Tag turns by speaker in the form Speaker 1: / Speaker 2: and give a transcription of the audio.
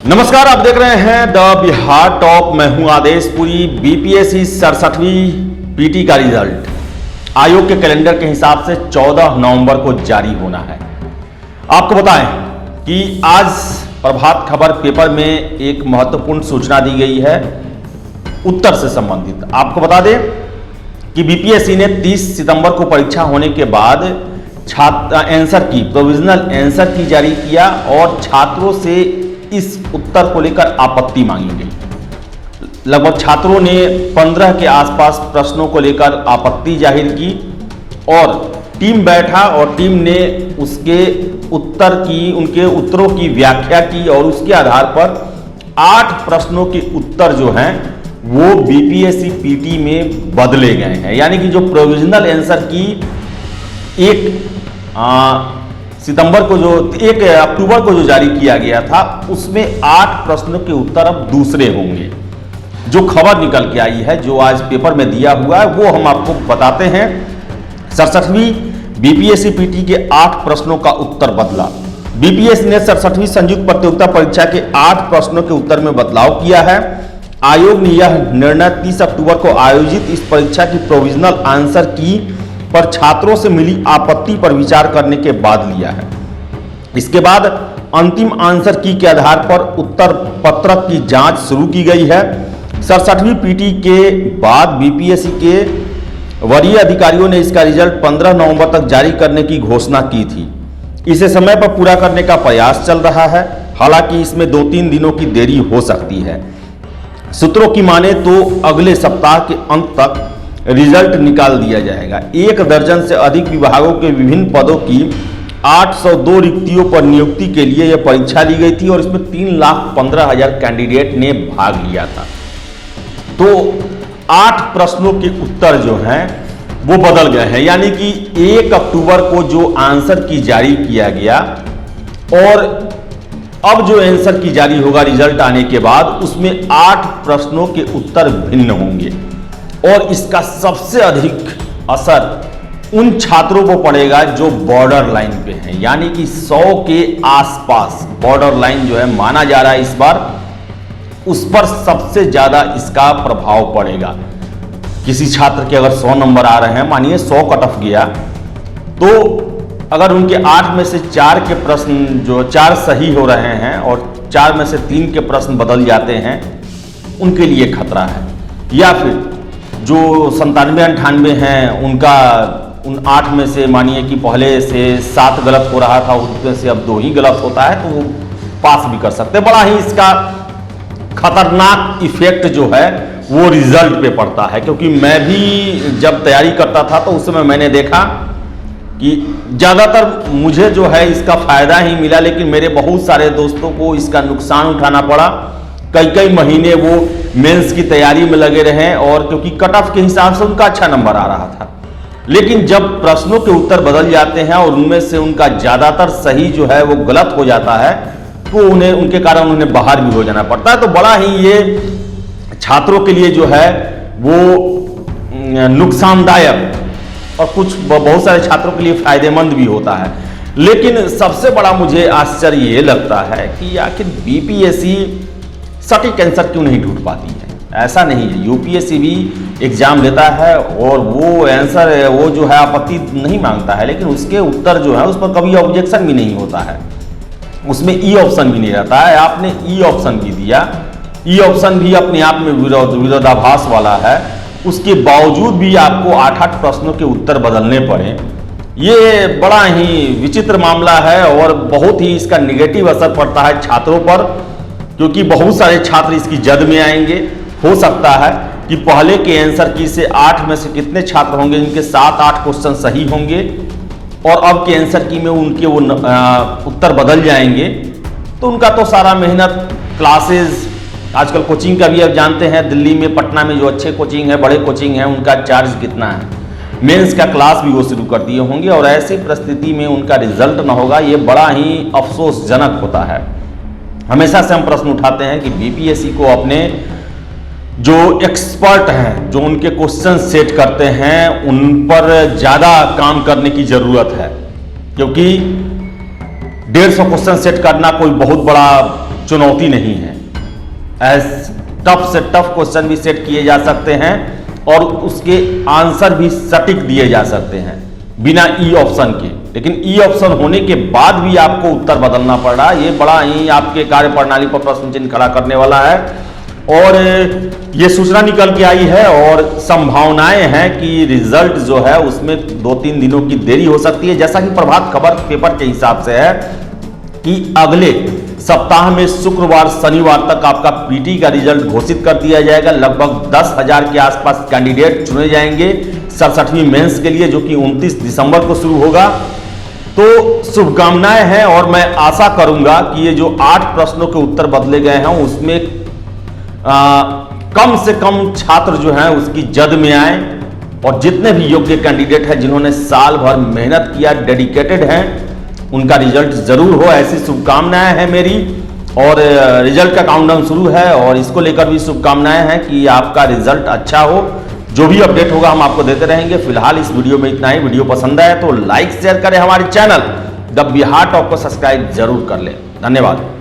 Speaker 1: नमस्कार, आप देख रहे हैं द बिहार टॉप। मैं हूं आदेशपुरी। बीपीएससी 67वीं पीटी का रिजल्ट आयोग के कैलेंडर के हिसाब से 14 नवंबर को जारी होना है। आपको बताएं कि आज प्रभात खबर पेपर में एक महत्वपूर्ण सूचना दी गई है उत्तर से संबंधित। आपको बता दें कि बीपीएससी ने 30 सितंबर को परीक्षा होने के बाद आंसर की प्रोविजनल आंसर की जारी किया और छात्रों से इस उत्तर को लेकर आपत्ति मांगी गई। लगभग छात्रों ने 15 के आसपास प्रश्नों को लेकर आपत्ति जाहिर की और टीम बैठा और टीम ने उसके उत्तर की उनके उत्तरों की व्याख्या की और उसके आधार पर 8 प्रश्नों के उत्तर जो हैं वो बीपीएससी पीटी में बदले गए हैं। यानी कि जो प्रोविजनल आंसर की 1 अक्टूबर को जो जारी किया गया था उसमें 8 प्रश्नों के उत्तर अब दूसरे होंगे। जो खबर निकल के आई है, जो आज पेपर में दिया हुआ है, वो हम आपको बताते हैं। 67वीं बीपीएससी पीटी के 8 प्रश्नों का उत्तर बदला। बीपीएससी ने 67वीं संयुक्त प्रतियोगिता परीक्षा के 8 प्रश्नों के उत्तर में बदलाव किया है। आयोग ने यह निर्णय 30 अक्टूबर को आयोजित इस परीक्षा की प्रोविजनल आंसर की पर छात्रों से मिली आपत्ति पर विचार करने के बाद लिया है। इसके बाद अंतिम आंसर की के आधार पर उत्तर पत्रक की जांच शुरू की गई है। 67वीं पीटी के बाद बीपीएससी के वरीय अधिकारियों ने इसका रिजल्ट 15 नवंबर तक जारी करने की घोषणा की थी। इसे समय पर पूरा करने का प्रयास चल रहा है। हालांकि इसमें 2-3 दिनों की देरी हो सकती है। सूत्रों की माने तो अगले सप्ताह के अंत तक रिजल्ट निकाल दिया जाएगा। 1 दर्जन से अधिक विभागों के विभिन्न पदों की 802 रिक्तियों पर नियुक्ति के लिए यह परीक्षा ली गई थी और इसमें 3,15,000 कैंडिडेट ने भाग लिया था। तो 8 प्रश्नों के उत्तर जो हैं वो बदल गए हैं। यानी कि 1 अक्टूबर को जो आंसर की जारी किया गया और अब जो आंसर की जारी होगा रिजल्ट आने के बाद, उसमें 8 प्रश्नों के उत्तर भिन्न होंगे और इसका सबसे अधिक असर उन छात्रों को पड़ेगा जो बॉर्डर लाइन पे हैं। यानी कि 100 के आसपास बॉर्डर लाइन जो है माना जा रहा है इस बार, उस पर सबसे ज्यादा इसका प्रभाव पड़ेगा। किसी छात्र के अगर 100 नंबर आ रहे हैं, मानिए 100 कट ऑफ गया, तो अगर उनके 8 में से 4 के प्रश्न जो 4 सही हो रहे हैं और 4 में से 3 के प्रश्न बदल जाते हैं, उनके लिए खतरा है। या फिर जो 97-98 हैं, उनका उन 8 में से मानिए कि पहले से 7 गलत हो रहा था, उसमें से अब 2 ही गलत होता है, तो वो पास भी कर सकते हैं। बड़ा ही इसका खतरनाक इफेक्ट जो है वो रिजल्ट पे पड़ता है। क्योंकि मैं भी जब तैयारी करता था तो उस समय मैंने देखा कि ज़्यादातर मुझे जो है इसका फायदा ही मिला, लेकिन मेरे बहुत सारे दोस्तों को इसका नुकसान उठाना पड़ा। कई महीने वो मेंस की तैयारी में लगे रहे और क्योंकि कट ऑफ के हिसाब से उनका अच्छा नंबर आ रहा था, लेकिन जब प्रश्नों के उत्तर बदल जाते हैं और उनमें से उनका ज्यादातर सही जो है वो गलत हो जाता है, तो उनके कारण उन्हें बाहर भी हो जाना पड़ता है। तो बड़ा ही ये छात्रों के लिए जो है वो नुकसानदायक और कुछ बहुत सारे छात्रों के लिए फायदेमंद भी होता है। लेकिन सबसे बड़ा मुझे आश्चर्य ये लगता है कि आखिर बीपीएससी सटीक आंसर क्यों नहीं ढूंढ पाती है। ऐसा नहीं है, यूपीएससी भी एग्जाम लेता है और वो आंसर वो जो है आपत्ति नहीं मांगता है, लेकिन उसके उत्तर जो है उस पर कभी ऑब्जेक्शन भी नहीं होता है। उसमें ई ऑप्शन भी नहीं रहता है। आपने ई ऑप्शन भी दिया, ई ऑप्शन भी अपने आप में विरोधाभास वाला है। उसके बावजूद भी आपको 8-8 प्रश्नों के उत्तर बदलने पड़े। ये बड़ा ही विचित्र मामला है और बहुत ही इसका निगेटिव असर पड़ता है छात्रों पर, क्योंकि बहुत सारे छात्र इसकी जद में आएंगे। हो सकता है कि पहले के आंसर की से 8 में से कितने छात्र होंगे जिनके 7-8 क्वेश्चन सही होंगे और अब के आंसर की में उनके वो उत्तर बदल जाएंगे, तो उनका तो सारा मेहनत, क्लासेस, आजकल कोचिंग का भी आप जानते हैं, दिल्ली में, पटना में जो अच्छे कोचिंग है, बड़े कोचिंग है, उनका चार्ज कितना है। मेंस का क्लास भी वो शुरू कर दिए होंगे और ऐसी परिस्थिति में उनका रिजल्ट ना होगा, ये बड़ा ही अफसोसजनक होता है। हमेशा से हम प्रश्न उठाते हैं कि बीपीएससी को अपने जो एक्सपर्ट हैं, जो उनके क्वेश्चन सेट करते हैं, उन पर ज़्यादा काम करने की ज़रूरत है। क्योंकि 150 क्वेश्चन सेट करना कोई बहुत बड़ा चुनौती नहीं है। एज टफ से टफ क्वेश्चन भी सेट किए जा सकते हैं और उसके आंसर भी सटीक दिए जा सकते हैं बिना ई ऑप्शन के। लेकिन ई ऑप्शन होने के बाद भी आपको उत्तर बदलना पड़ रहा है, ये बड़ा ही आपके कार्य प्रणाली पर प्रश्न चिन्ह खड़ा करने वाला है। और ये सूचना निकल के आई है और संभावनाएं हैं कि रिजल्ट जो है उसमें 2-3 दिनों की देरी हो सकती है। जैसा कि प्रभात खबर पेपर के हिसाब से है कि अगले सप्ताह में शुक्रवार शनिवार तक आपका पीटी का रिजल्ट घोषित कर दिया जाएगा। लगभग 10,000 के आसपास कैंडिडेट चुने जाएंगे 67वीं मेंस के लिए, जो कि 29 दिसंबर को शुरू होगा। तो शुभकामनाएं हैं और मैं आशा करूंगा कि ये जो 8 प्रश्नों के उत्तर बदले गए हैं उसमें कम से कम छात्र जो हैं उसकी जद में आए और जितने भी योग्य कैंडिडेट हैं जिन्होंने साल भर मेहनत किया, डेडिकेटेड हैं, उनका रिजल्ट जरूर हो, ऐसी शुभकामनाएं हैं मेरी। और रिजल्ट का काउंटडाउन शुरू है और इसको लेकर भी शुभकामनाएं हैं कि आपका रिजल्ट अच्छा हो। जो भी अपडेट होगा हम आपको देते रहेंगे। फिलहाल इस वीडियो में इतना ही। वीडियो पसंद आए तो लाइक शेयर करें, हमारे चैनल द बिहार टॉप को सब्सक्राइब जरूर कर लें। धन्यवाद।